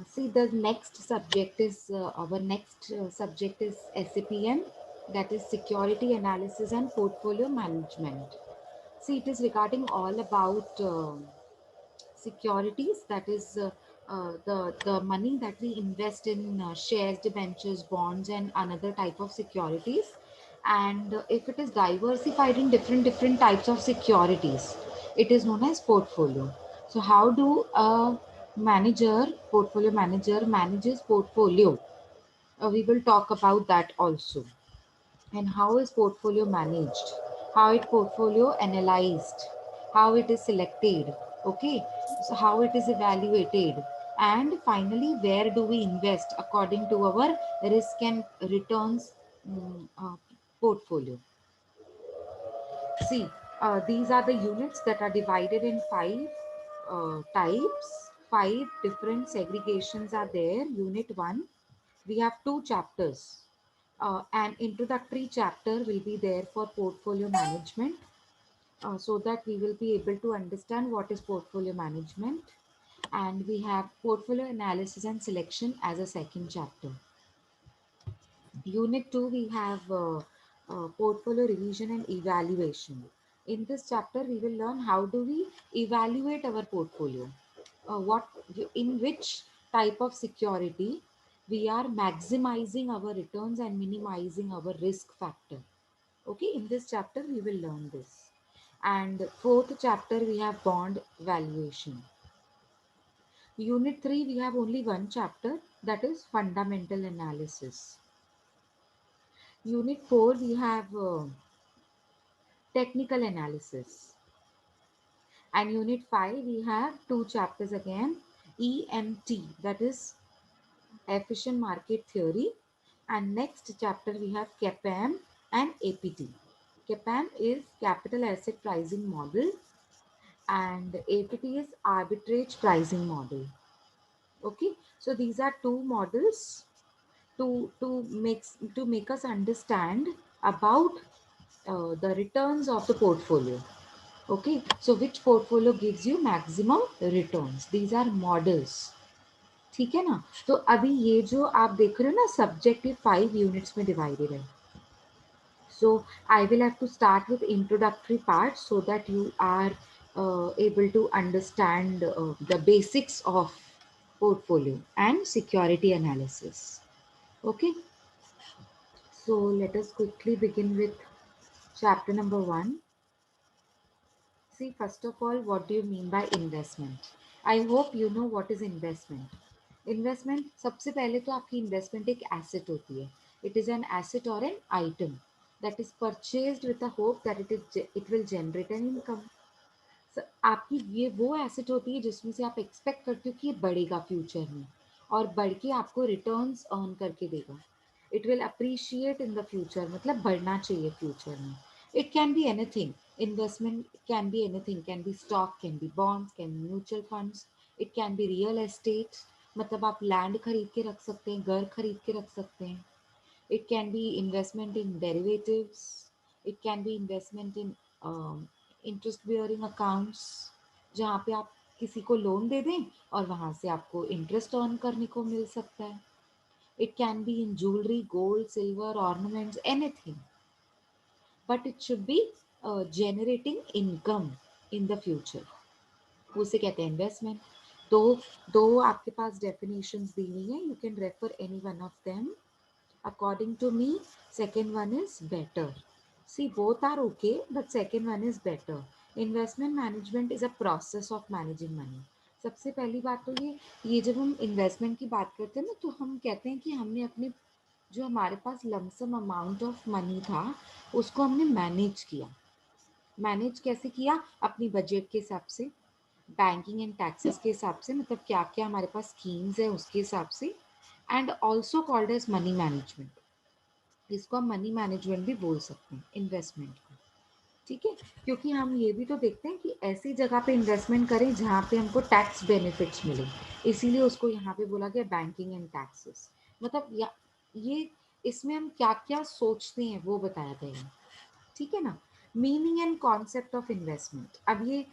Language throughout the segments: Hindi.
See, the next subject is our next subject is SAPM, that is Security Analysis and Portfolio Management. See, it is regarding all about securities, that is the money that we invest in shares, debentures, bonds, and another type of securities. And if it is diversified in different types of securities, it is known as portfolio. So how do a portfolio manager manages portfolio? We will talk about that also. And how is portfolio managed, how it portfolio analyzed, how it is selected, okay, so how it is evaluated, and finally where do we invest according to our risk and returns portfolio. See, these are the units that are divided in five types. Five different segregations are there. Unit 1, we have two chapters. An introductory chapter will be there for portfolio management, so that we will be able to understand what is portfolio management. And we have portfolio analysis and selection as a second chapter. Unit 2, we have portfolio revision and evaluation. In this chapter, we will learn how do we evaluate our portfolio, what in which type of security we are maximizing our returns and minimizing our risk factor. Okay, in this chapter, we will learn this. And fourth chapter, we have bond valuation. Unit 3, we have only one chapter, that is fundamental analysis. Unit 4, we have technical analysis. And Unit 5, we have two chapters again, EMT, that is efficient market theory. And next chapter, we have CAPM and APT. CAPM is capital asset pricing model, and APT is arbitrage pricing model. Okay, so these are two models to make us understand about the returns of the portfolio. Okay, so which portfolio gives you maximum returns? These are models. ठीक है ना? तो अभी ये जो आप देख रहे हो ना, सब्जेक्टिव 5 यूनिट्स में डिवाइडेड है. So I will have to start with introductory part so that you are able to understand the basics of portfolio and security analysis. Okay, so let us quickly begin with chapter number 1. See, first of all, what do you mean by investment? I hope you know what is investment. Investment, सबसे पहले तो आपकी investment एक asset होती है. It is an asset or an item that is purchased with the hope that it will generate an income. So, आपकी ये वो asset होती है जिसमें से आप expect करते हो कि ये बढ़ेगा फ्यूचर में और बढ़ के आपको returns earn करके देगा. It will appreciate in the future, मतलब बढ़ना चाहिए फ्यूचर में. It can be anything. Investment can be anything. Can be stock, can be bonds, can be mutual funds. It can be real estate. मतलब आप लैंड खरीद के रख सकते हैं, घर खरीद के रख सकते हैं. It can be investment in derivatives. It can be investment in interest bearing accounts, जहाँ पे आप किसी को लोन दे दें और वहाँ से आपको इंटरेस्ट अर्न करने को मिल सकता है. It can be in jewelry, gold, silver, ornaments, anything. But it should be generating income in the future. उसे कहते हैं इन्वेस्टमेंट. दो दो आपके पास डेफिनेशंस दी हुई हैं. You can refer any one of them. According to me, second one is better. See, both are okay, but second one is better. Investment management is a process of managing money. सबसे पहली बात तो ये जब हम इन्वेस्टमेंट की बात करते हैं ना, तो हम कहते हैं कि हमने अपने जो हमारे पास लमसम अमाउंट ऑफ मनी था उसको हमने मैनेज किया. मैनेज कैसे किया? अपनी बजट के हिसाब से, बैंकिंग एंड टैक्सेस के हिसाब से, मतलब क्या क्या हमारे पास स्कीम्स है उसके हिसाब से. And also called as money management. इसको हम मनी मैनेजमेंट भी बोल सकते हैं इन्वेस्टमेंट को. ठीक है, क्योंकि हम ये भी तो देखते हैं कि ऐसी जगह पे इन्वेस्टमेंट करें जहाँ पे हमको टैक्स बेनिफिट्स मिले, इसीलिए उसको यहाँ पे बोला गया बैंकिंग एंड टैक्सेस. मतलब ये इसमें हम क्या क्या सोचते हैं वो बताया गया है. ठीक है ना? Meaning and concept of investment. अब ये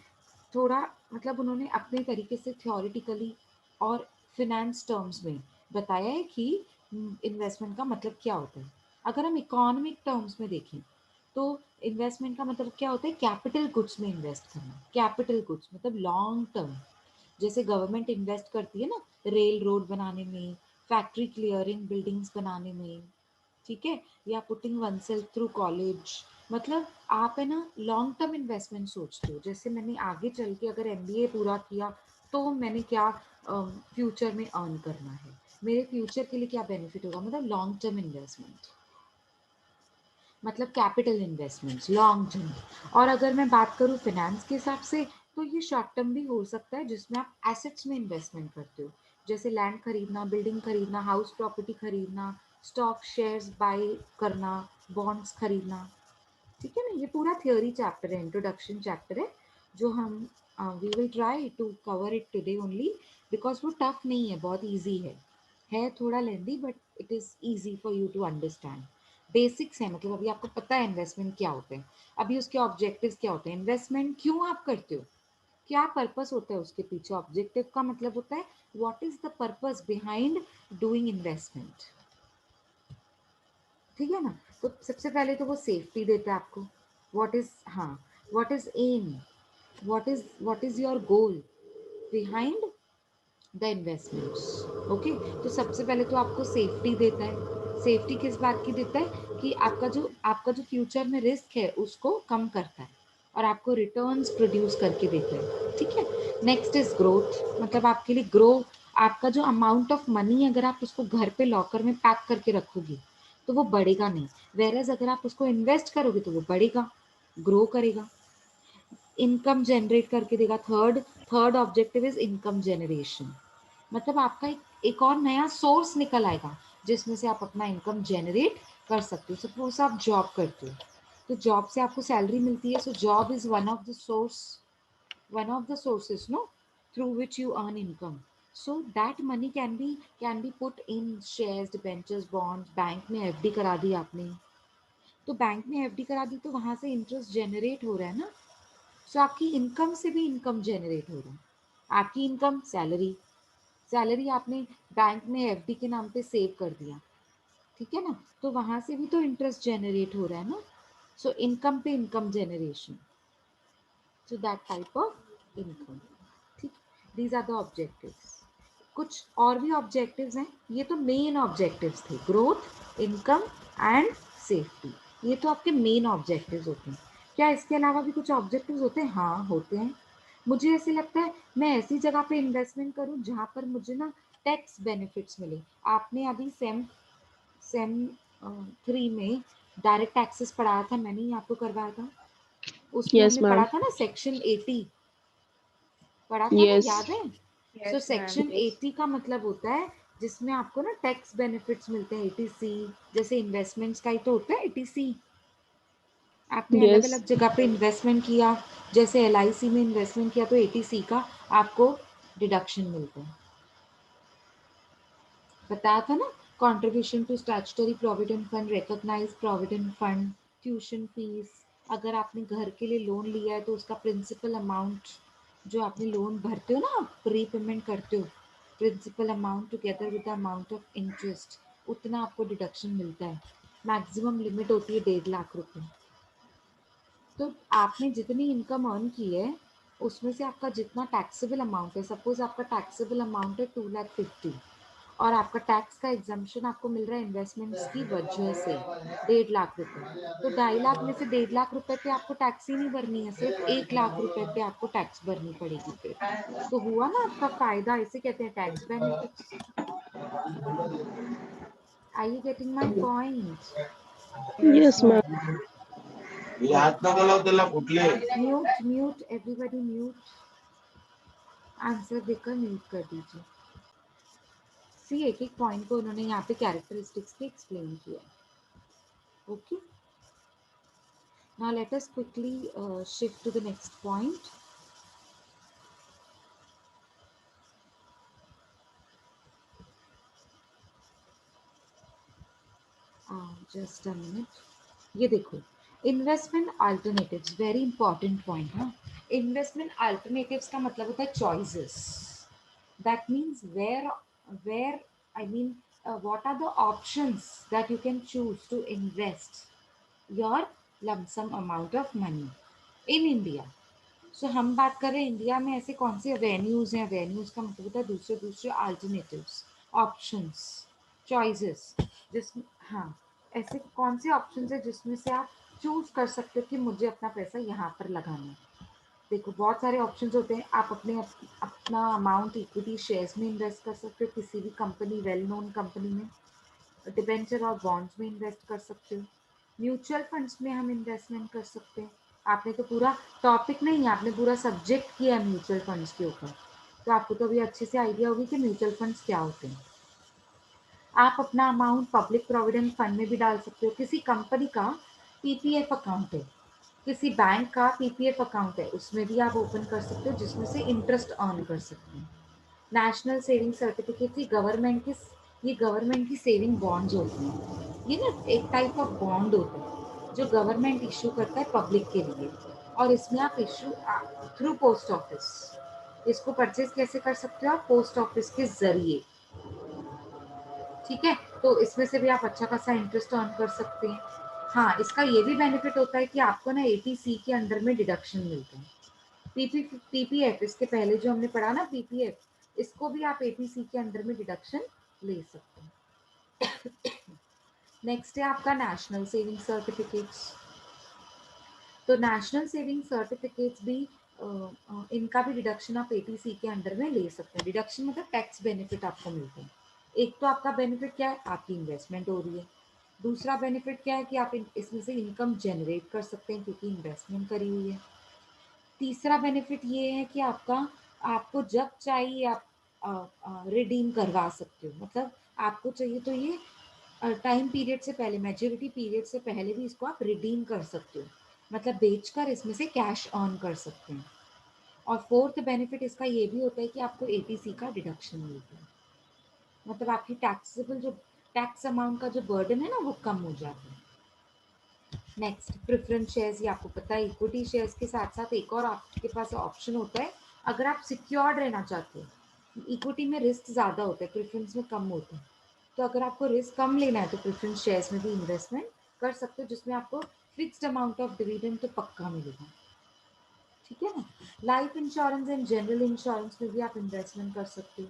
थोड़ा मतलब उन्होंने अपने तरीके से थ्योरेटिकली और फिनेंस टर्म्स में बताया है कि इन्वेस्टमेंट का मतलब क्या होता है। अगर हम इकोनॉमिक टर्म्स में देखें तो इन्वेस्टमेंट का मतलब क्या होता है, कैपिटल गुड्स में इन्वेस्ट करना। कैपिटल गुड्स मतलब लॉन्ग टर्म, जैसे गवर्नमेंट इन्वेस्ट करती है ना रेल रोड बनाने में, फैक्ट्री क्लियरिंग बिल्डिंग्स बनाने में, ठीक है, या putting one self through college. मतलब आप है ना लॉन्ग टर्म इन्वेस्टमेंट सोचते हो, जैसे मैंने आगे चल के अगर एमबीए पूरा किया तो मैंने क्या फ्यूचर में अर्न करना है, मेरे फ्यूचर के लिए क्या बेनिफिट होगा, मतलब लॉन्ग टर्म इन्वेस्टमेंट, मतलब कैपिटल इन्वेस्टमेंट्स लॉन्ग टर्म। और अगर मैं बात करूँ फिनेंस के हिसाब से तो ये शॉर्ट टर्म भी हो सकता है, जिसमें आप एसेट्स में इन्वेस्टमेंट करते हो, जैसे लैंड खरीदना, बिल्डिंग खरीदना, हाउस प्रॉपर्टी खरीदना, स्टॉक शेयर्स बाय करना, बॉन्ड्स खरीदना। ठीक है ना, ये पूरा थ्योरी चैप्टर है, इंट्रोडक्शन चैप्टर है, जो हम we will try to cover it today only, because वो टफ नहीं है, बहुत इजी है थोड़ा lengthy but it is easy for you to understand. Basics है, मतलब अभी आपको पता है इन्वेस्टमेंट क्या होते हैं, अभी उसके ऑब्जेक्टिव्स क्या होते हैं, इन्वेस्टमेंट क्यों आप करते हो, क्या पर्पस होता है उसके पीछे, ऑब्जेक्टिव का मतलब होता है what is the purpose behind doing investment. ठीक है ना, तो सबसे पहले तो वो सेफ्टी देता है आपको, व्हाट इज, हाँ, what is aim, what is your goal behind the investments. Okay, तो सबसे पहले तो आपको सेफ्टी देता है। सेफ्टी किस बात की देता है कि आपका जो फ्यूचर में रिस्क है उसको कम करता है, और आपको रिटर्न्स प्रोड्यूस करके देता है। ठीक है, नेक्स्ट इज ग्रोथ, मतलब आपके लिए ग्रो, आपका जो अमाउंट ऑफ मनी अगर आप उसको घर पे लॉकर में पैक करके रखोगे तो वो बढ़ेगा नहीं, वेरएज अगर आप उसको इन्वेस्ट करोगे तो वो बढ़ेगा, ग्रो करेगा, इनकम जनरेट करके देगा। Third objective is income generation, मतलब आपका एक और नया सोर्स निकल आएगा जिसमें से आप अपना इनकम जनरेट कर सकते हो। सपोज आप जॉब करते हो तो जॉब से आपको सैलरी मिलती है, so job is one of the sources know through which you earn income. So that money can be put in shares, debentures, bonds, bank में एफडी करा दी आपने, तो बैंक में एफडी करा दी तो वहां से इंटरेस्ट जनरेट हो रहा है ना, सो आपकी इनकम से भी इनकम जनरेट हो रहा है। आपकी इनकम सैलरी, सैलरी आपने बैंक में एफडी के नाम पे सेव कर दिया, ठीक है ना, तो वहां से भी तो इंटरेस्ट जनरेट हो रहा है ना, सो इनकम पे income generation, so that type of income. ठीक, दीज आर द ऑब्जेक्टिव्स। कुछ और भी ऑब्जेक्टिव्स हैं, ये तो मेन ऑब्जेक्टिव्स थे, ग्रोथ, इनकम एंड सेफ्टी, ये तो आपके मेन ऑब्जेक्टिव्स होते हैं। क्या इसके अलावा भी कुछ ऑब्जेक्टिव्स होते हैं? हाँ होते हैं। मुझे ऐसे लगता है मैं ऐसी जगह पे इन्वेस्टमेंट करूं जहां पर मुझे ना टैक्स बेनिफिट्स मिले। आपने अभी सेम 3 में डायरेक्ट टैक्सेस पढ़ाया था, मैंने ही आपको करवाया था, उसमें Yes, हमने पढ़ा ma'am. था ना सेक्शन 80, पढ़ा था ना, Yes. याद है? सो Yes, ma'am. Yes. सेक्शन 80 का मतलब होता है जिसमें आपको ना टैक्स बेनिफिट्स मिलते हैं, एटीसी, जैसे इन्वेस्टमेंट्स का ही तो होता है एटीसी। आपने अलग Yes. अलग जगह पे इन्वेस्टमेंट किया, जैसे एलआईसी में इन्वेस्टमेंट किया तो एटीसी का आपको डिडक्शन मिलता है, बताया था ना। Contribution to statutory provident fund, recognised provident fund, tuition fees, अगर आपने घर के लिए लोन लिया है तो उसका प्रिंसिपल अमाउंट, जो आपने लोन भरते हो ना, आप रीपेमेंट करते हो, principal amount together with the amount of interest, उतना आपको डिडक्शन मिलता है। मैक्सिमम लिमिट होती है 1.5 लाख रुपए। तो आपने जितनी इनकम अर्न की है उसमें से आपका जितना टैक्सेबल अमाउंट है, सपोज आपका टैक्सेबल अमाउंट है 2,50,000 और आपका टैक्स का एग्जाम्पशन आपको मिल रहा है इन्वेस्टमेंट्स की वजह से 1.5 लाख रुपए, तो 2.5 लाख में से 1.5 लाख रुपए पे आपको टैक्स ही नहीं भरनी है, सिर्फ 1 लाख रुपए पे आपको टैक्स भरनी पड़ेगी फिर, तो हुआ ना आपका फायदा, इसे कहते हैं tax benefits. I you getting my point? Yes, Yes, ma'am. ma'am. Mute mute everybody mute, answer देकर म्यूट कर दीजिए। सी एक एक पॉइंट को उन्होंने यहाँ पे कैरेक्टरिस्टिक्स के एक्सप्लेन किया। Okay, now let us quickly shift to the next point. Just a minute, ये देखो, investment alternatives, very important point ना। इन्वेस्टमेंट अल्टरनेटिव्स का मतलब होता है choices, That means where I mean what are the options that you can choose to invest your lump sum amount of money in India. सो हम बात कर रहे हैं इंडिया में ऐसे कौन से वेन्यूज हैं, वेन्यूज का मतलब होता है दूसरे दूसरे अल्टरनेटिव्स, ऑप्शंस, चॉइसेस, जिसमें हाँ ऐसे कौन से ऑप्शंस है जिसमें से आप चूज कर सकते हो कि मुझे अपना पैसा यहाँ पर लगाना है। देखो बहुत सारे ऑप्शंस होते हैं, आप अपना अमाउंट इक्विटी शेयर्स में इन्वेस्ट कर सकते हो, किसी भी कंपनी, वेल नोन कंपनी में, डिबेंचर और बॉन्ड्स में इन्वेस्ट कर सकते हो, म्यूचुअल फंड्स में हम इन्वेस्टमेंट कर सकते हैं। आपने तो पूरा टॉपिक नहीं, आपने पूरा सब्जेक्ट किया है म्यूचुअल फंड्स के ऊपर, तो आपको तो अभी अच्छे से आइडिया होगी कि म्यूचुअल फंड्स क्या होते हैं। आप अपना अमाउंट पब्लिक प्रोविडेंट फंड में भी डाल सकते हो, किसी कंपनी का पीपीएफ अकाउंट है, किसी बैंक का पीपीएफ अकाउंट है, उसमें भी आप ओपन कर सकते हो जिसमें से इंटरेस्ट अर्न कर सकते हैं। नेशनल सेविंग सर्टिफिकेट ये गवर्नमेंट की सेविंग बॉन्ड्स होती हैं। ये ना एक टाइप ऑफ बॉन्ड होता है जो गवर्नमेंट इशू करता है पब्लिक के लिए, और इसमें आप इशू थ्रू पोस्ट ऑफिस, इसको परचेज कैसे कर सकते हो आप, पोस्ट ऑफिस के जरिए। ठीक है, तो इसमें से भी आप अच्छा खासा इंटरेस्ट अर्न कर सकते हैं। हाँ, इसका ये भी बेनिफिट होता है कि आपको ना एटीसी के अंडर में डिडक्शन मिलता है। पीपीएफ, इसके पहले जो हमने पढ़ा ना पीपीएफ, इसको भी आप एटीसी के अंडर में डिडक्शन ले सकते हैं। नेक्स्ट है आपका नेशनल सेविंग सर्टिफिकेट्स। तो नेशनल सेविंग सर्टिफिकेट्स भी इनका भी डिडक्शन आप एटीसी के अंडर में ले सकते हैं। डिडक्शन मतलब टैक्स बेनिफिट आपको मिलता है। एक तो आपका बेनिफिट क्या है, आपकी इन्वेस्टमेंट हो रही है। दूसरा बेनिफिट क्या है कि आप इसमें से इनकम जनरेट कर सकते हैं क्योंकि इन्वेस्टमेंट करी हुई है। तीसरा बेनिफिट ये है कि आपको जब चाहिए आप रिडीम करवा सकते हो, मतलब आपको चाहिए तो ये टाइम पीरियड से पहले, मैच्योरिटी पीरियड से पहले भी इसको आप रिडीम कर सकते हो, मतलब बेचकर इसमें से कैश अर्न कर सकते हैं। और फोर्थ बेनिफिट इसका ये भी होता है कि आपको एटीसी का डिडक्शन मिलता है, मतलब आपकी टैक्सेबल जो टैक्स अमाउंट का जो बर्डन है ना वो कम हो जाता है। नेक्स्ट, प्रेफरेंस शेयर्स, ये आपको पता है, इक्विटी शेयर्स के साथ साथ एक और आपके पास ऑप्शन होता है अगर आप सिक्योर्ड रहना चाहते हो। इक्विटी में रिस्क ज़्यादा होता है, प्रेफरेंस में कम होता है। तो अगर आपको रिस्क कम लेना है तो प्रेफरेंस शेयर्स में भी इन्वेस्टमेंट कर सकते हो, जिसमें आपको फिक्स्ड अमाउंट ऑफ डिविडेंड तो पक्का मिलेगा। ठीक है ना। Life insurance and general insurance में भी आप इन्वेस्टमेंट कर सकते हो।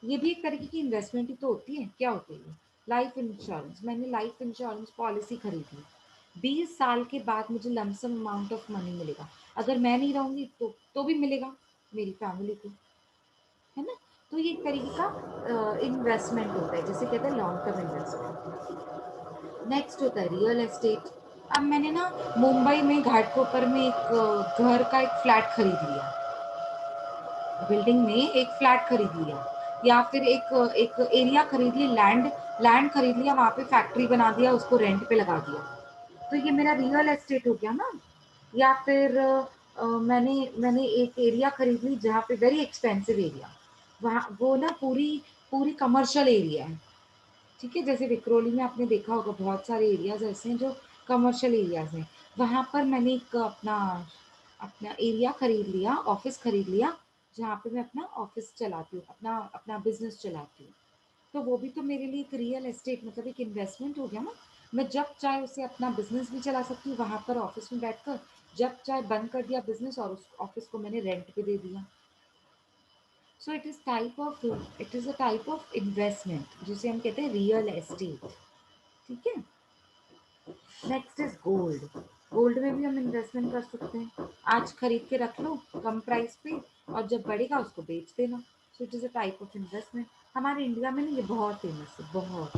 ये भी एक तरीके की इन्वेस्टमेंट ही तो होती है। क्या होती है? लाइफ इंश्योरेंस, मैंने लाइफ इंश्योरेंस पॉलिसी खरीदी, 20 साल के बाद मुझे लमसम अमाउंट ऑफ मनी मिलेगा। अगर मैं नहीं रहूंगी तो भी मिलेगा मेरी फैमिली को, है ना। तो ये एक तरीके का इन्वेस्टमेंट होता है, जिसे कहते हैं लॉन्ग टर्म इन्वेस्टमेंट। नेक्स्ट होता है रियल एस्टेट। अब मैंने ना मुंबई में घाटकोपर में एक घर का एक फ्लैट खरीद लिया, बिल्डिंग में एक फ्लैट खरीद लिया, या फिर एक एक एरिया खरीद ली, लैंड लैंड खरीद लिया, वहां पे फैक्ट्री बना दिया, उसको रेंट पे लगा दिया, तो ये मेरा रियल एस्टेट हो गया ना। या फिर मैंने मैंने एक एरिया खरीद ली जहाँ पे वेरी एक्सपेंसिव एरिया, वहाँ वो ना पूरी पूरी कमर्शियल एरिया है। ठीक है, जैसे विक्रोली में आपने देखा होगा बहुत सारे एरियाज ऐसे हैं जो कमर्शियल एरियाज हैं। वहाँ पर मैंने एक अपना अपना एरिया खरीद लिया, ऑफिस खरीद लिया, जहाँ पे मैं अपना ऑफिस चलाती हूँ, अपना अपना बिजनेस चलाती हूँ। तो वो भी तो मेरे लिए एक रियल एस्टेट, मतलब एक इन्वेस्टमेंट हो गया ना। मैं जब चाहे उसे अपना बिजनेस भी चला सकती हूँ वहां पर ऑफिस में बैठकर, जब चाहे बंद कर दिया बिजनेस और उस ऑफिस को मैंने रेंट पे दे दिया। So it is a type of investment जिसे हम कहते हैं रियल एस्टेट। ठीक है। Next is gold. गोल्ड में भी हम इन्वेस्टमेंट कर सकते हैं, आज खरीद के रख लो कम प्राइस पे, और जब बढ़ेगा उसको बेच देना। So it is a type of investment. हमारे इंडिया में ना ये बहुत फेमस है, बहुत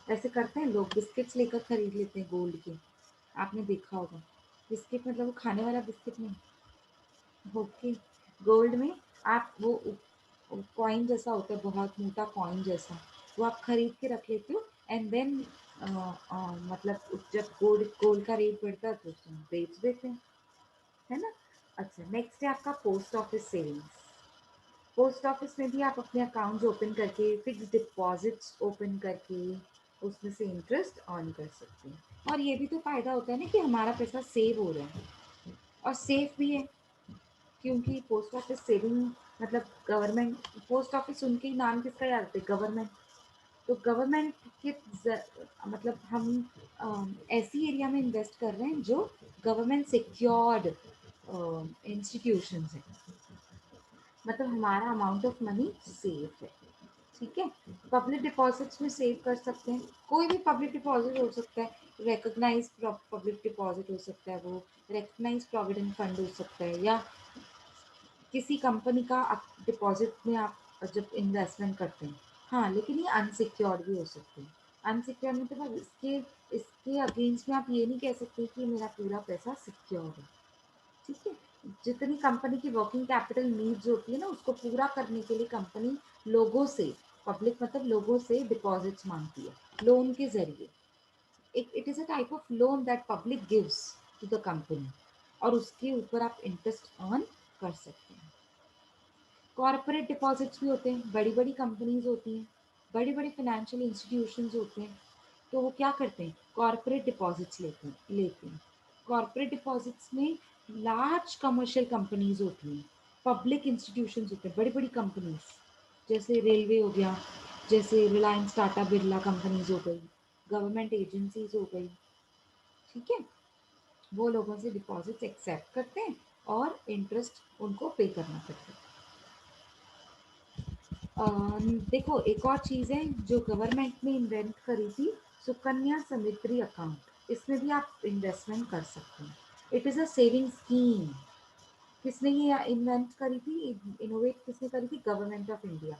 ऐसे करते हैं लोग, बिस्किट्स लेकर खरीद लेते हैं गोल्ड के। आपने देखा होगा, बिस्किट मतलब वो खाने वाला बिस्किट नहीं, ओके। गोल्ड में आप वो कॉइन जैसा होता है, बहुत मोटा कॉइन जैसा, वो आप खरीद के रख लेते हो, एंड देन मतलब जब गोल्ड गोल्ड का रेट बढ़ता है तो उसको बेच देते हैं, है ना। अच्छा, नेक्स्ट है आपका post office savings. Post office में भी आप अपने अकाउंट्स ओपन करके, फिक्स डिपॉजिट्स ओपन करके उसमें से इंटरेस्ट अर्न कर सकते हैं। और ये भी तो फायदा होता है ना कि हमारा पैसा सेव हो रहा है, और सेफ भी है, क्योंकि पोस्ट ऑफिस सेविंग मतलब गवर्नमेंट, पोस्ट ऑफिस सुन के ही नाम किसका याद आता है, गवर्नमेंट। तो गवर्नमेंट के मतलब हम ऐसी एरिया में इन्वेस्ट कर रहे हैं जो गवर्नमेंट सिक्योर्ड इंस्टीट्यूशंस है, मतलब हमारा अमाउंट ऑफ मनी सेफ है। ठीक है, पब्लिक डिपॉजिट्स में सेव कर सकते हैं, कोई भी पब्लिक डिपॉजिट हो सकता है, रिकॉग्नाइज पब्लिक डिपॉजिट हो सकता है, वो रिकॉग्नाइज प्रोविडेंट फंड हो सकता है, या किसी कंपनी का डिपॉजिट में आप जब इन्वेस्टमेंट करते हैं। हाँ, लेकिन ये अनसिक्योर्ड भी हो सकते हैं। अनसिक्योर्ड मतलब इसके इसके अगेंस्ट में आप ये नहीं कह सकते कि मेरा पूरा पैसा सिक्योर है। ठीक है, जितनी कंपनी की वर्किंग कैपिटल नीड्स होती है ना, उसको पूरा करने के लिए कंपनी लोगों से, पब्लिक मतलब लोगों से डिपॉजिट्स मांगती है लोन के जरिए। It is a type of loan that public gives to the company, और उसके ऊपर आप इंटरेस्ट अर्न कर सकते हैं। कॉर्पोरेट डिपॉजिट्स भी होते हैं, बड़ी बड़ी कंपनीज होती हैं, बड़े बड़े फाइनेंशियल इंस्टीट्यूशंस होते हैं, तो वो क्या करते हैं, कॉर्पोरेट डिपॉजिट्स लेते हैं। कॉर्पोरेट डिपॉजिट्स में लार्ज कमर्शियल कंपनीज होती हैं, पब्लिक इंस्टीट्यूशंस होते हैं, बड़ी बड़ी कंपनीज, जैसे रेलवे हो गया, जैसे रिलायंस टाटा बिरला कंपनीज हो गई, गवर्नमेंट एजेंसीज हो गई। ठीक है, वो लोगों से डिपॉजिट्स एक्सेप्ट करते हैं और इंटरेस्ट उनको पे करना पड़ता है। देखो, एक और चीज़ है जो गवर्नमेंट ने इन्वेंट करी थी, सुकन्या समृद्धि अकाउंट, इसमें भी आप इन्वेस्टमेंट कर सकते हैं। It is a saving scheme. किसने ये इन्वेंट करी थी, इनोवेट किसने करी थी, गवर्नमेंट ऑफ इंडिया।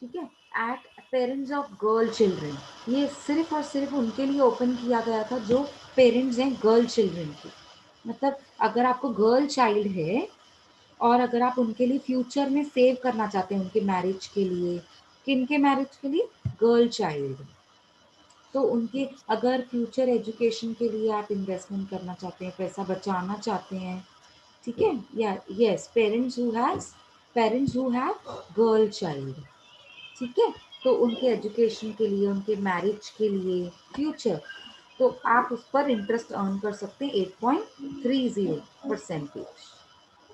ठीक है, at parents of girl children, ये सिर्फ और सिर्फ उनके लिए ओपन किया गया था जो पेरेंट्स हैं गर्ल चिल्ड्रन के। मतलब अगर आपको गर्ल चाइल्ड है और अगर आप उनके लिए फ्यूचर में सेव करना चाहते हैं, उनके मैरिज के लिए, किन के मैरिज के लिए, गर्ल चाइल्ड, तो उनके अगर फ्यूचर एजुकेशन के लिए आप इन्वेस्टमेंट करना चाहते हैं, पैसा बचाना चाहते हैं। ठीक है, या yes, parents who have girl child. ठीक है, तो उनके एजुकेशन के लिए, उनके मैरिज के लिए, फ्यूचर, तो आप उस पर इंटरेस्ट अर्न कर सकते हैं 8.30%।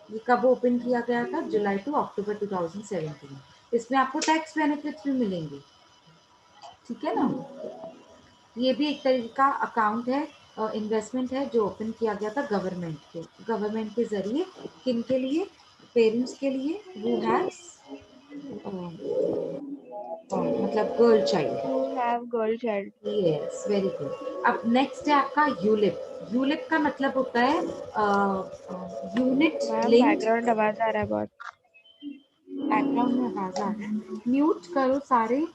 ये कब ओपन किया गया था, जुलाई टू अक्टूबर 2017। इसमें आपको टैक्स बेनिफिट्स भी मिलेंगे। ठीक है ना, ये भी एक तरीके का अकाउंट है, इन्वेस्टमेंट है जो ओपन किया गया था गवर्नमेंट के जरिए, किन के लिए, पेरेंट्स के लिए हु हैज मतलब girl child. who have girl child. Yes, very good. अब नेक्स्ट है आपका यूलिप। यूलिप का मतलब होता है यूनिट मैम लिंक्ड। बैकग्राउंड आवाज आ रहा है बहुत। बैकग्राउंड में आवाज आ रहा है, म्यूट करो सारे।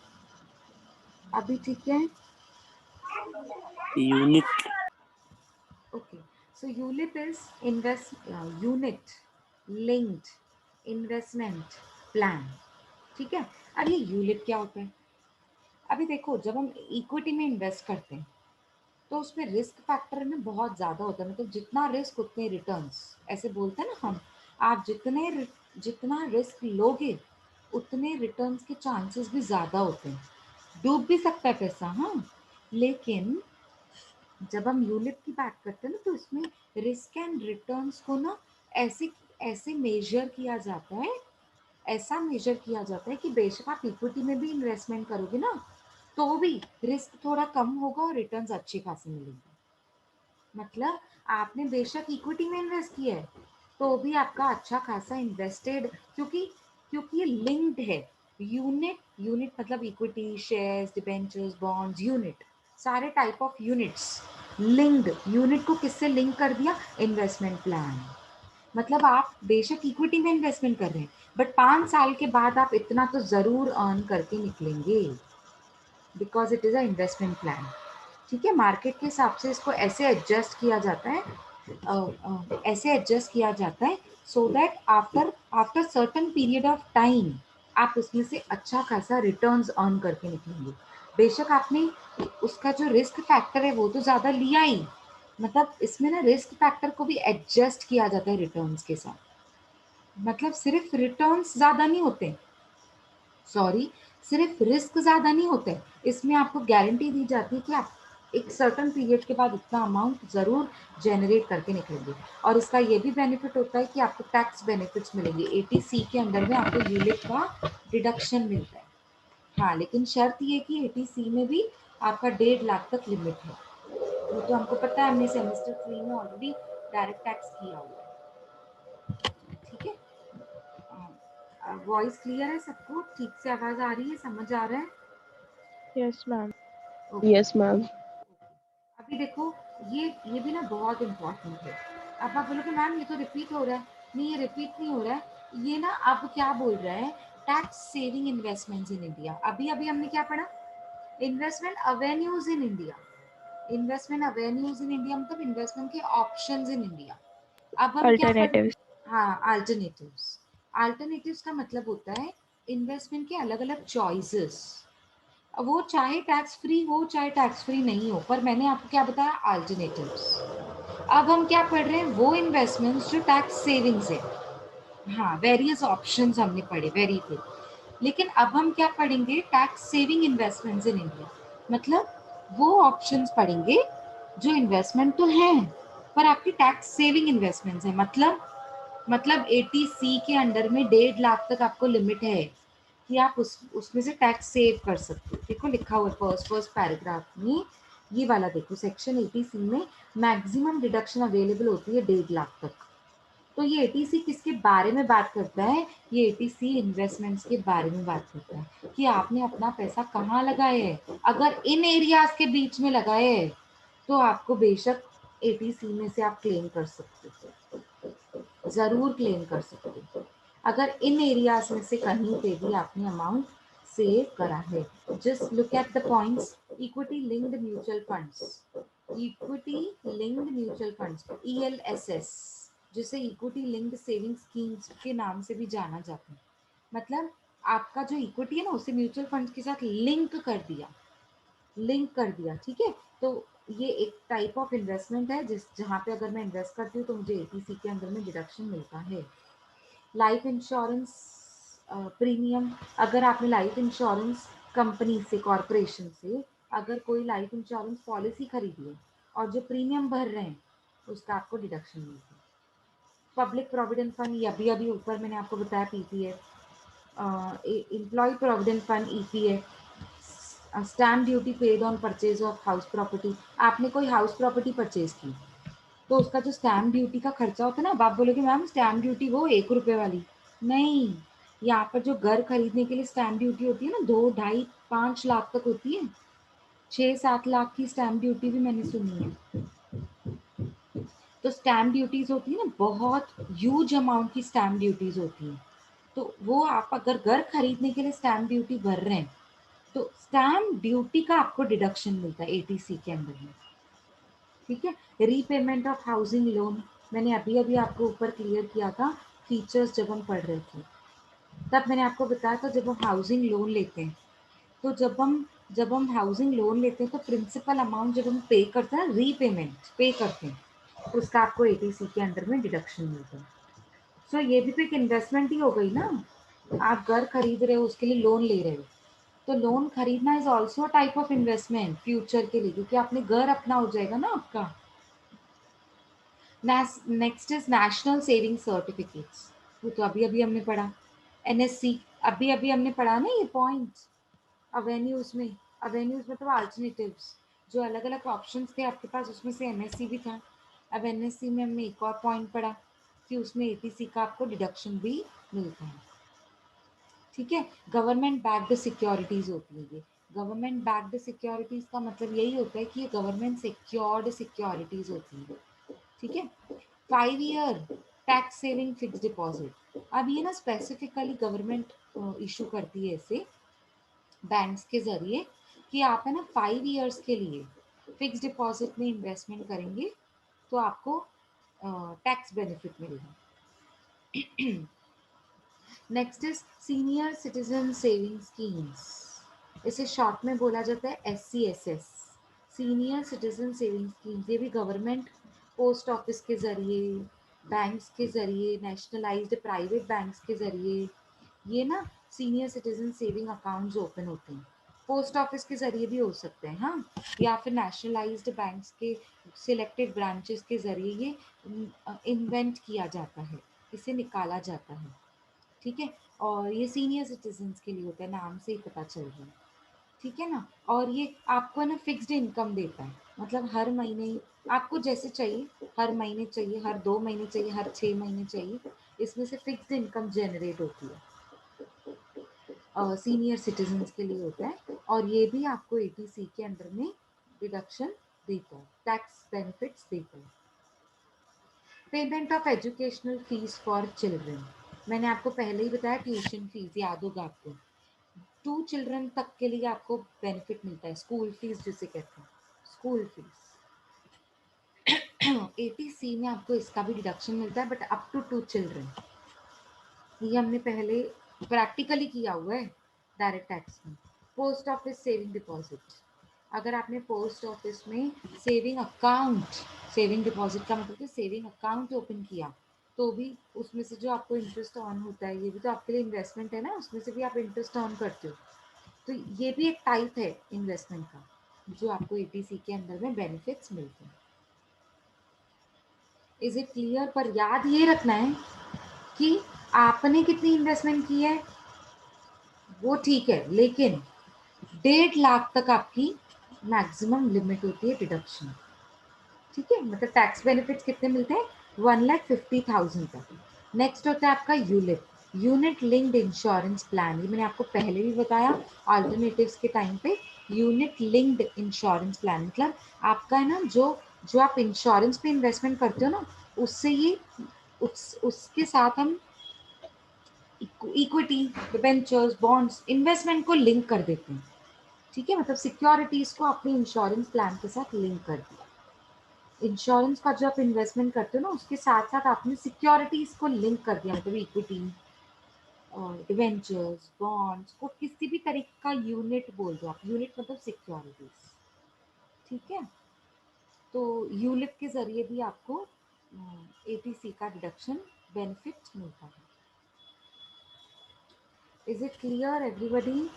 अभी ठीक है, unit okay. So ULIP is invest unit linked investment plan. ठीक है, अब ये यूलिप क्या होता है, अभी देखो, जब हम इक्विटी में इन्वेस्ट करते हैं तो उसमें रिस्क फैक्टर में बहुत ज़्यादा होता है, मतलब जितना रिस्क उतने रिटर्न्स, ऐसे बोलते हैं ना हम। आप जितना रिस्क लोगे उतने रिटर्न्स के चांसेस भी ज़्यादा होते हैं, डूब भी सकता है पैसा। हाँ, लेकिन जब हम यूलिप की बात करते हैं ना, तो इसमें रिस्क एंड रिटर्न्स को ना ऐसे ऐसे मेजर किया जाता है, ऐसा मेजर किया जाता है कि बेशक आप इक्विटी में भी इन्वेस्टमेंट करोगे ना, तो भी रिस्क थोड़ा कम होगा और रिटर्न्स अच्छे खासे मिलेंगे। मतलब आपने बेशक इक्विटी में इन्वेस्ट किया है, तो भी आपका अच्छा खासा इन्वेस्टेड, क्योंकि क्योंकि ये लिंक्ड है। यूनिट यूनिट मतलब equity, shares, debentures, bonds, unit, सारे type of units linked. Unit को किससे लिंक कर दिया, इन्वेस्टमेंट प्लान। मतलब आप बेशक इक्विटी में इन्वेस्टमेंट कर रहे हैं, बट 5 साल के बाद आप इतना तो जरूर अर्न करके निकलेंगे, because it is a investment plan. ठीक है, मार्केट के हिसाब से इसको ऐसे एडजस्ट किया जाता है, ऐसे एडजस्ट किया जाता है, so that after after certain period of time आप उसमें से अच्छा खासा रिटर्न्स अर्न करके निकलेंगे। बेशक आपने उसका जो रिस्क फैक्टर है वो तो ज़्यादा लिया ही, मतलब इसमें ना रिस्क फैक्टर को भी एडजस्ट किया जाता है रिटर्न्स के साथ। मतलब सिर्फ रिटर्न्स ज़्यादा नहीं होते, सॉरी, सिर्फ रिस्क ज़्यादा नहीं होते, इसमें आपको गारंटी दी जाती है कि आप एक सर्टन पीरियड के बाद इतना अमाउंट ज़रूर जनरेट करके निकलेंगे। और इसका ये भी बेनिफिट होता है कि आपको टैक्स बेनिफिट्स मिलेंगे। 80C के अंडर में आपको यूलिप का डिडक्शन मिलता है। हाँ, लेकिन शर्त ये कि 80C में भी आपका 1.5 लाख तक लिमिट है। वो तो हमको पता है, हमने सेमेस्टर 3 में ऑलरेडी डायरेक्ट टैक्स किया हुआ है। ठीक है, वॉइस क्लियर है सबको? ठीक से आवाज़ आ रही है, समझ आ रहा है? Yes, ma'am. Okay. Yes, ma'am. अभी देखो, ये भी ना बहुत इम्पोर्टेंट है। अब आप बोलोगे मैम ये तो रिपीट हो रहा है। नहीं, ये रिपीट नहीं हो रहा है। ये ना अब क्या बोल रहा है, tax saving investments in India. अभी अभी हमने क्या पढ़ा, investment avenues in India. Investment avenues in India मतलब इन्वेस्टमेंट के ऑप्शंस इन इंडिया। अब हम क्या पढ़, Alternatives. हाँ, अल्टरनेटिव्स। अल्टरनेटिव्स का मतलब होता है इन्वेस्टमेंट के अलग अलग चॉइसेस। वो चाहे टैक्स फ्री हो चाहे टैक्स फ्री नहीं हो, पर मैंने आपको क्या बताया, अल्टरनेटिव्स। अब हम क्या पढ़ रहे हैं, वो इन्वेस्टमेंट्स जो टैक्स सेविंग्स है। हाँ, वेरियस ऑप्शंस हमने पढ़े, वेरी गुड। लेकिन अब हम क्या पढ़ेंगे, tax saving investments in India. मतलब वो ऑप्शंस पढ़ेंगे जो इन्वेस्टमेंट तो हैं पर आपकी टैक्स सेविंग इन्वेस्टमेंट्स है। मतलब 80C के अंडर में 1.5 लाख तक आपको लिमिट है कि आप उसमें से टैक्स सेव कर सकते हो। देखो लिखा हुआ है फर्स्ट पैराग्राफ में, ये वाला देखो, सेक्शन 80C में मैक्सिमम डिडक्शन अवेलेबल होती है 1.5 लाख तक। तो ये 80C किसके बारे में बात करता है, ये 80C इन्वेस्टमेंट्स के बारे में बात करता है कि आपने अपना पैसा कहाँ लगाया है। अगर इन एरियाज के बीच में लगाए है तो आपको बेशक 80C में से आप क्लेम कर सकते हो, ज़रूर क्लेम कर सकते हो। अगर इन एरियाज में से कहीं पे भी आपने अमाउंट सेव करा है। Just look at the points, equity linked mutual funds, equity linked mutual funds, ELSS, जिसे इक्विटी लिंक्ड सेविंग स्कीम्स के नाम से भी जाना जाता है। मतलब आपका जो इक्विटी है ना उसे म्यूचुअल फंड्स के साथ लिंक कर दिया। ठीक है, तो ये एक टाइप ऑफ इन्वेस्टमेंट है जहाँ पे अगर मैं इन्वेस्ट करती हूँ तो मुझे 80C के अंदर में डिडक्शन मिलता है। लाइफ इंश्योरेंस प्रीमियम, अगर आपने लाइफ इंश्योरेंस कंपनी से, कॉरपोरेशन से अगर कोई लाइफ इंश्योरेंस पॉलिसी खरीदी है और जो प्रीमियम भर रहे हैं उसका आपको डिडक्शन मिलता है। पब्लिक प्रोविडेंट फंड, ये अभी अभी ऊपर मैंने आपको बताया, PPF, employ provident fund, EPF, stamp duty paid on purchase of house property. आपने कोई हाउस प्रॉपर्टी परचेज की तो उसका जो स्टैम्प ड्यूटी का खर्चा होता है ना, आप बोलोगे मैम स्टैम्प ड्यूटी वो 1 रुपए वाली, नहीं। यहाँ पर जो घर खरीदने के लिए स्टैम्प ड्यूटी होती है ना, 2, 2.5, 5 लाख तक होती है। 6-7 लाख की स्टैम्प ड्यूटी भी मैंने सुनी है। तो स्टैम्प ड्यूटीज होती है ना, बहुत ह्यूज अमाउंट की स्टैम्प ड्यूटीज होती है। तो वो आप अगर घर खरीदने के लिए स्टैम्प ड्यूटी भर रहे हैं तो स्टैम्प ड्यूटी का आपको डिडक्शन मिलता है 80C के अंदर में। ठीक है, रीपेमेंट ऑफ हाउसिंग लोन, मैंने अभी अभी आपको ऊपर क्लियर किया था फीचर्स जब हम पढ़ रहे थे। तब मैंने आपको बताया था जब हम हाउसिंग लोन लेते हैं तो जब हम हाउसिंग लोन लेते हैं तो प्रिंसिपल अमाउंट जब हम पे करते हैं, रीपेमेंट पे करते हैं, तो उसका आपको 80C के अंडर में डिडक्शन मिलता है। सो ये भी तो एक इन्वेस्टमेंट ही हो गई ना। आप घर खरीद रहे हो, उसके लिए लोन ले रहे हो, तो लोन खरीदना is also type of investment future के लिए, क्योंकि आपने घर अपना हो जाएगा ना आपका। Next is national saving certificates, वो तो अभी अभी हमने पढ़ा। NSC, अभी अभी हमने पढ़ा ना ये पॉइंट्स। अवेन्यूज में, अवेन्यूज मतलब अल्टरनेटिव्स, जो अलग अलग ऑप्शंस थे आपके पास उसमें से NSC भी था। अब NSC में हमने एक और पॉइंट पढ़ा कि उसमें 80C का आपको डिडक्शन भी मिलता है। ठीक है, गवर्नमेंट बैक्ड सिक्योरिटीज होती है ये। गवर्नमेंट बैक्ड सिक्योरिटीज का मतलब यही होता है कि ये गवर्नमेंट सिक्योर्ड सिक्योरिटीज होती है। ठीक है, 5 year tax saving fix deposit, अब ये ना स्पेसिफिकली गवर्नमेंट इशू करती है इसे बैंक्स के जरिए कि आप है ना 5 ईयर्स के लिए फिक्स डिपॉजिट में इन्वेस्टमेंट करेंगे तो आपको टैक्स बेनिफिट मिलेगा। Next is senior citizen saving schemes, इसे शॉर्ट में बोला जाता है SCSS, senior citizen saving schemes. ये भी गवर्नमेंट पोस्ट ऑफिस के जरिए, बैंक्स के जरिए, नेशनलाइज्ड प्राइवेट बैंक्स के जरिए ये ना senior citizen saving accounts open होते हैं। पोस्ट ऑफिस के जरिए भी हो सकते हैं, हाँ, या फिर नेशनलाइज्ड बैंक्स के सिलेक्टेड ब्रांचेस के जरिए ये इन्वेंट किया जाता है, इसे निकाला जाता है, ठीक है। और ये सीनियर सिटीजन्स के लिए होता है, नाम से ही पता चल रहा है, ठीक है ना। और ये आपको ना फिक्स्ड इनकम देता है, मतलब हर महीने आपको जैसे चाहिए, हर महीने चाहिए, हर 2 महीने चाहिए, हर 6 महीने चाहिए, इसमें से फिक्स्ड इनकम जनरेट होती है, सीनियर सिटीजन्स के लिए होता है। और ये भी आपको एटीसी के अंडर में डिडक्शन देता है, टैक्स बेनिफिट्स देता है। Payment of educational fees for children, मैंने आपको पहले ही बताया, ट्यूशन फीस याद होगा आपको, 2 चिल्ड्रन तक के लिए आपको बेनिफिट मिलता है, स्कूल फीस जिसे कहते हैं, स्कूल फीस। एटीसी में आपको इसका भी डिडक्शन मिलता है, बट अप टू 2 चिल्ड्रन। ये हमने पहले प्रैक्टिकली किया हुआ है डायरेक्ट टैक्स में। पोस्ट ऑफिस सेविंग डिपॉजिट, अगर आपने पोस्ट ऑफिस में सेविंग अकाउंट, सेविंग डिपॉजिट का मतलब है सेविंग अकाउंट ओपन किया, तो भी उसमें से जो आपको इंटरेस्ट ऑन होता है, ये भी तो आपके लिए इन्वेस्टमेंट है ना, उसमें से भी आप इंटरेस्ट ऑन करते हो, तो ये भी एक टाइप है इन्वेस्टमेंट का, जो आपको एटीसी के अंदर में बेनिफिट्स मिलते हैं। Is it clear? पर याद ये रखना है कि आपने कितनी इन्वेस्टमेंट की है वो ठीक है, लेकिन 1.5 लाख तक आपकी मैक्सिमम लिमिट होती है डिडक्शन, ठीक है। मतलब टैक्स बेनिफिट्स कितने मिलते हैं, 1,50,000 तक। नेक्स्ट होता है आपका ULIP, unit linked insurance plan, ये मैंने आपको पहले भी बताया अल्टरनेटिव्स के टाइम पे। यूनिट लिंक्ड इंश्योरेंस प्लान मतलब आपका है ना, जो जो आप इंश्योरेंस पे इन्वेस्टमेंट करते हो ना, उससे ये उसके साथ हम इक्विटी, डिबेंचर्स, बॉन्ड्स, इन्वेस्टमेंट को लिंक कर देते हैं, ठीक है। मतलब सिक्योरिटीज को अपने इंश्योरेंस प्लान के साथ लिंक कर दिया। इंश्योरेंस का जो आप इन्वेस्टमेंट करते हो ना, उसके साथ साथ आपने सिक्योरिटीज को लिंक कर दिया, मतलब इक्विटी और डिवेंचर्स, बॉन्ड्स को, किसी भी तरीके का यूनिट बोल दो आप, यूनिट मतलब सिक्योरिटीज, ठीक है। तो यूलिप के जरिए भी आपको एटीसी का डिडक्शन बेनिफिट मिलता है। Is it clear everybody?